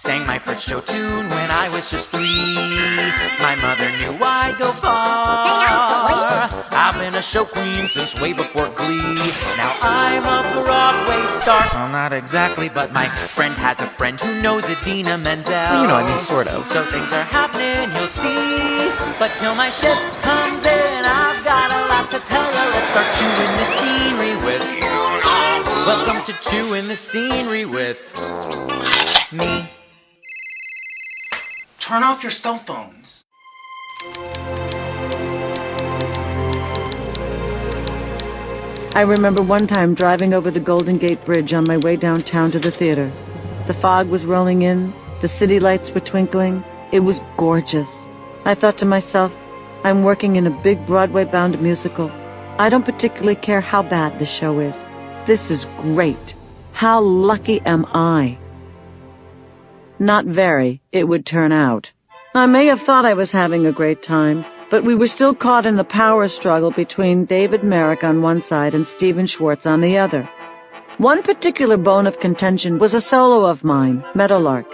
Sang my first show tune when I was just 3. My mother knew I'd go far. I've been a show queen since way before Glee. Now I'm a Broadway star. Well, not exactly, but my friend has a friend who knows Idina Menzel. Well, you know, I mean, sort of. So things are happening, you'll see. But till my ship comes in, I've got a lot to tell you. Let's start chewing the scenery with... Welcome to Chewing the Scenery with... me. Turn off your cell phones. I remember one time driving over the Golden Gate Bridge on my way downtown to the theater. The fog was rolling in, the city lights were twinkling. It was gorgeous. I thought to myself, I'm working in a big Broadway-bound musical. I don't particularly care how bad the show is. This is great. How lucky am I? Not very, it would turn out. I may have thought I was having a great time, but we were still caught in the power struggle between David Merrick on one side and Stephen Schwartz on the other. One particular bone of contention was a solo of mine, Meadowlark.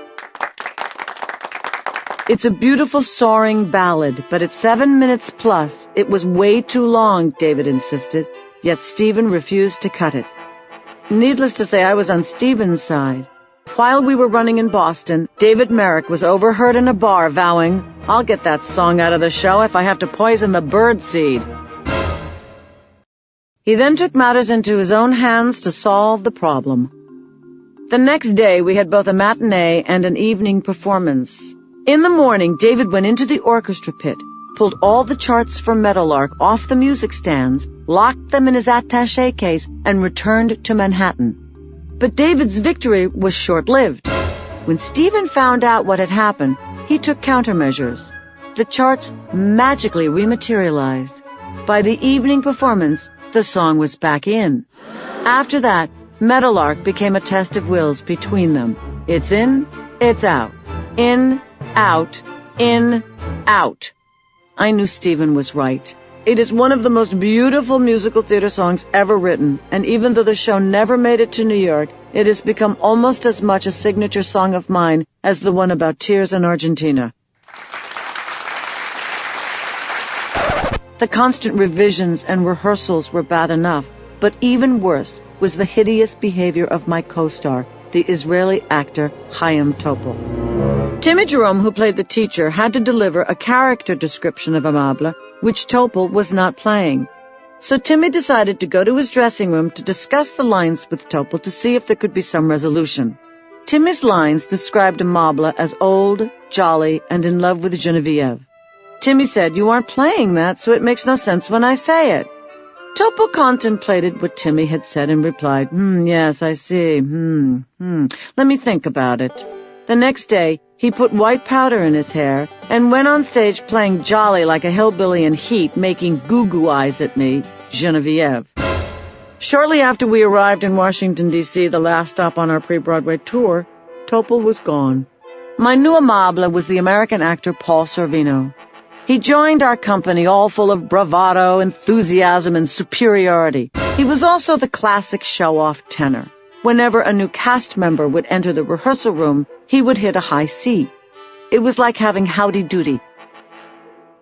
It's a beautiful soaring ballad, but at 7 minutes plus, it was way too long, David insisted, yet Stephen refused to cut it. Needless to say, I was on Stephen's side. While we were running in Boston, David Merrick was overheard in a bar vowing, I'll get that song out of the show if I have to poison the bird seed. He then took matters into his own hands to solve the problem. The next day, we had both a matinee and an evening performance. In the morning, David went into the orchestra pit, pulled all the charts from Meadowlark off the music stands, locked them in his attaché case, and returned to Manhattan. But David's victory was short-lived. When Stephen found out what had happened, he took countermeasures. The charts magically rematerialized. By the evening performance, the song was back in. After that, Meadowlark became a test of wills between them. It's in, it's out. In, out, in, out. I knew Stephen was right. It is one of the most beautiful musical theater songs ever written, and even though the show never made it to New York, it has become almost as much a signature song of mine as the one about tears in Argentina. The constant revisions and rehearsals were bad enough, but even worse was the hideous behavior of my co-star, the Israeli actor Chaim Topol. Timmy Jerome, who played the teacher, had to deliver a character description of Amable, which Topol was not playing. So Timmy decided to go to his dressing room to discuss the lines with Topol to see if there could be some resolution. Timmy's lines described Amable as old, jolly, and in love with Genevieve. Timmy said, "You aren't playing that, so it makes no sense when I say it." Topol contemplated what Timmy had said and replied, yes, I see, let me think about it. The next day, he put white powder in his hair and went on stage playing jolly like a hillbilly in heat, making goo-goo eyes at me, Genevieve. Shortly after we arrived in Washington, D.C., the last stop on our pre-Broadway tour, Topol was gone. My new Amable was the American actor Paul Sorvino. He joined our company all full of bravado, enthusiasm, and superiority. He was also the classic show-off tenor. Whenever a new cast member would enter the rehearsal room, he would hit a high C. It was like having howdy doody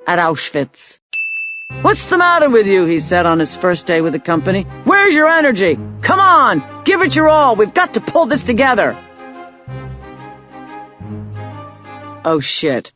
at Auschwitz. "What's the matter with you?" he said on his first day with the company. "Where's your energy? Come on, give it your all. We've got to pull this together." Oh, shit.